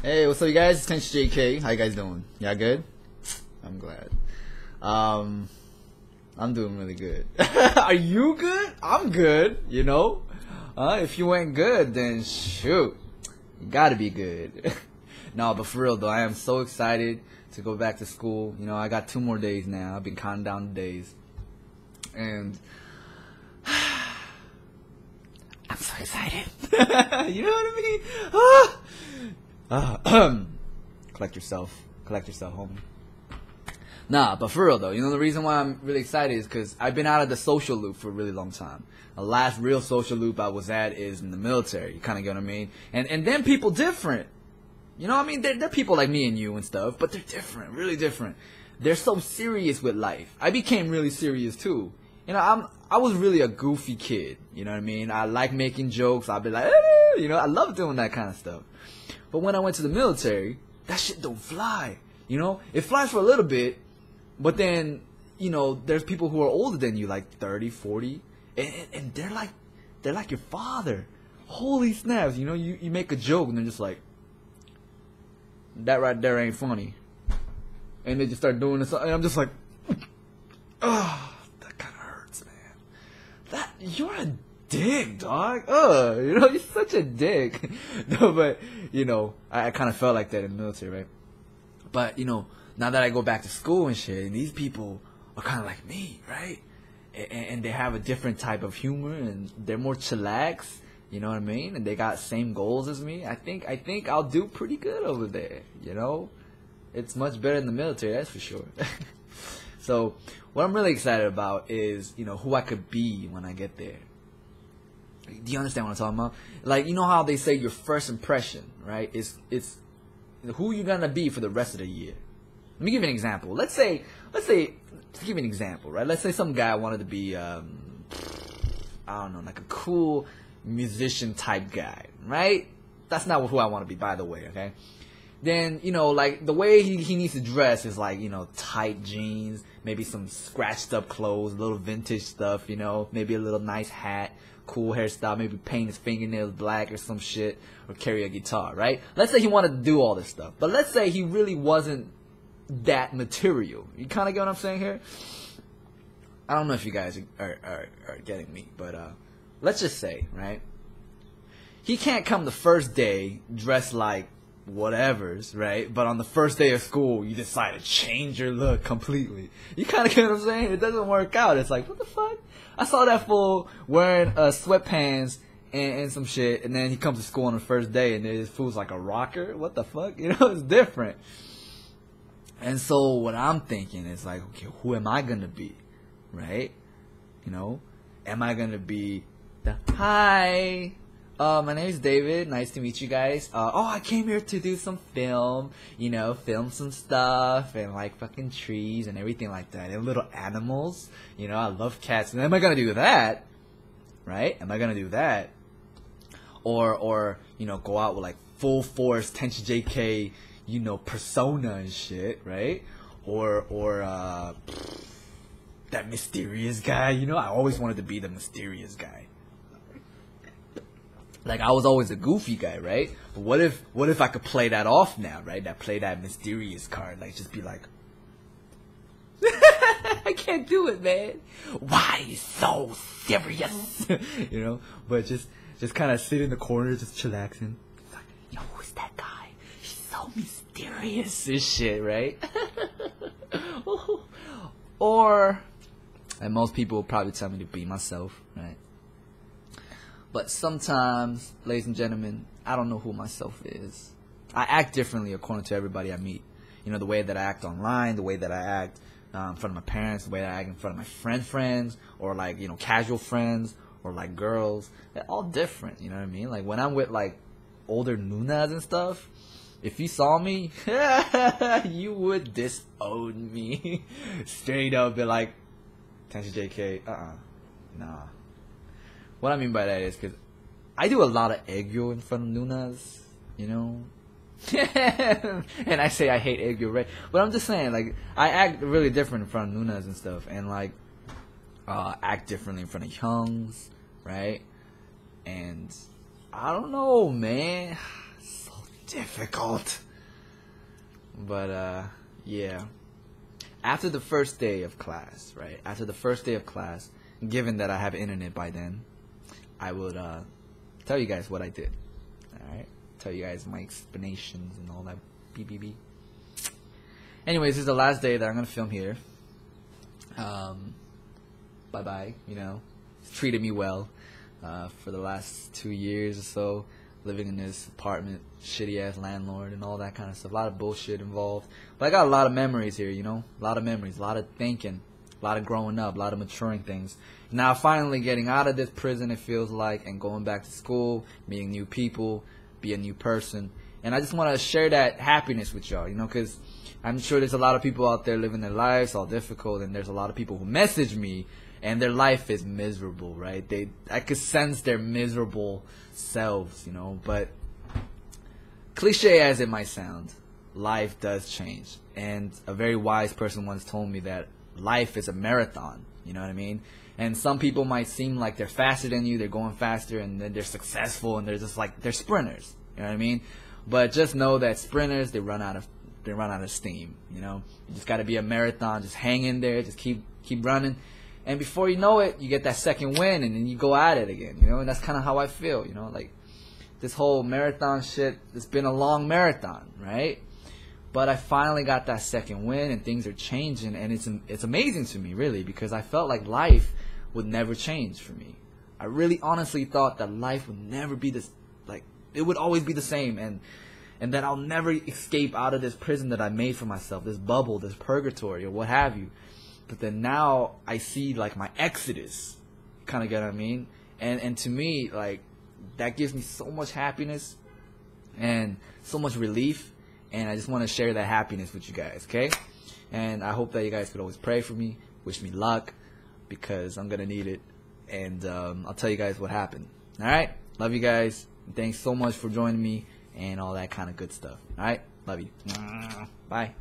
Hey, what's up, you guys? It's Tenchijk. How you guys doing? Y'all good? I'm glad. I'm doing really good. Are you good? I'm good. You know, if you ain't good, then shoot, you gotta be good. No, but for real though, I am so excited to go back to school. You know, I got 2 more days now. I've been counting down the days, and I'm so excited. You know what I mean? Collect yourself, homie. Nah, but for real though, you know the reason why I'm really excited is because I've been out of the social loop for a really long time. The last real social loop I was at is in the military. You kind of get what I mean? And then people different. You know what I mean? They're people like me and you and stuff, but they're different, really different. They're so serious with life. I became really serious too. You know, I was really a goofy kid. You know what I mean? I like making jokes. I'll be like, you know, I love doing that kind of stuff. But when I went to the military, that shit don't fly. You know, it flies for a little bit, but then, you know, there's people who are older than you, like 30, 40, and they're like your father. Holy snaps! You know, you make a joke and they're just like, that right there ain't funny, and they just start doing this, and I'm just like, oh, that kind of hurts, man. That you're a dick, dog. You know, you're such a dick. No, but you know, I kind of felt like that in the military, right? But you know, now that I go back to school and shit, and these people are kind of like me, right? And they have a different type of humor, and they're more chillax. You know what I mean? And they got same goals as me. I think I'll do pretty good over there. You know, it's much better than the military, that's for sure. So what I'm really excited about is, you know, who I could be when I get there. Do you understand what I'm talking about? Like, you know how they say your first impression, right? It's who you're gonna be for the rest of the year. Let me give you an example. Let's say, to give you an example, right? Let's say some guy wanted to be, I don't know, like a cool musician type guy, right? That's not who I want to be, by the way, okay? Then, you know, like, the way he needs to dress is like, you know, tight jeans, maybe some scratched up clothes, a little vintage stuff, you know, maybe a little nice hat, cool hairstyle, maybe paint his fingernails black or some shit, or carry a guitar, right? Let's say he wanted to do all this stuff, but let's say he really wasn't that material. You kind of get what I'm saying here? I don't know if you guys are getting me, but let's just say, right? He can't come the first day dressed like whatever's, right? But on the first day of school, you decide to change your look completely. You kind of get what I'm saying? It doesn't work out. It's like, what the fuck? I saw that fool wearing sweatpants and some shit, and then he comes to school on the first day, and this fool's like a rocker. What the fuck? You know, it's different. And so what I'm thinking is like, okay, who am I gonna be, right? You know, am I gonna be the hi? My name is David. Nice to meet you guys. I came here to do some film, you know, film some stuff and like fucking trees and everything like that and little animals. You know, I love cats. And am I gonna do that? Right? Am I gonna do that? Or you know, go out with like full force Tenchijk, you know, persona and shit, right? Or that mysterious guy. You know, I always wanted to be the mysterious guy. Like, I was always a goofy guy, right? But what if I could play that off now, right? Play that mysterious card, like, just be like, I can't do it, man. Why so serious? You know, but just kind of sit in the corner, just chillaxing. Like, yo, who's that guy? He's so mysterious and shit, right? Or, and most people will probably tell me to be myself, right? But sometimes, ladies and gentlemen, I don't know who myself is. I act differently according to everybody I meet. You know, the way that I act online, the way that I act in front of my parents, the way that I act in front of my friends, or like, you know, casual friends, or like girls. They're all different, you know what I mean? Like, when I'm with like older nunas and stuff, if you saw me, you would disown me. Straight up, be like, Tenchijk, nah. What I mean by that is because I do a lot of aegyo in front of nunas, you know? And I say I hate aegyo, right? But I'm just saying, like, I act really different in front of nunas and stuff, and like, act differently in front of youngs, right? And I don't know, man. So difficult. But yeah. After the first day of class, right? After the first day of class, given that I have internet by then, I would tell you guys what I did. Alright? Tell you guys my explanations and all that BBB. Anyways, this is the last day that I'm gonna film here. Bye bye, you know. It's treated me well for the last 2 years or so, living in this apartment, shitty ass landlord and all that kind of stuff. A lot of bullshit involved. But I got a lot of memories here, you know. A lot of memories, a lot of thinking, a lot of growing up, a lot of maturing things. Now finally getting out of this prison, it feels like, and going back to school, meeting new people, be a new person. And I just want to share that happiness with y'all, you know, because I'm sure there's a lot of people out there living their lives all difficult, and there's a lot of people who message me and their life is miserable, right? I could sense their miserable selves, you know. But cliche as it might sound, life does change. And a very wise person once told me that life is a marathon, you know what I mean? And some people might seem like they're faster than you, they're going faster, and then they're successful, and they're just like, they're sprinters, you know what I mean? But just know that sprinters, they run out of steam, you know? You just got to be a marathon, just hang in there, just keep running. And before you know it, you get that second win, and then you go at it again, you know? And that's kind of how I feel, you know? Like, this whole marathon shit, it's been a long marathon, right? But I finally got that second win, and things are changing, and it's amazing to me, really, because I felt like life would never change for me. I really honestly thought that life would never be this, like, it would always be the same, and that I'll never escape out of this prison that I made for myself, this bubble, this purgatory, or what have you. But then now I see, like, my exodus, kind of get what I mean? And to me, like, that gives me so much happiness and so much relief, and I just want to share that happiness with you guys, okay? And I hope that you guys could always pray for me, wish me luck, because I'm going to need it, and I'll tell you guys what happened. All right? Love you guys. Thanks so much for joining me and all that kind of good stuff. All right? Love you. Bye.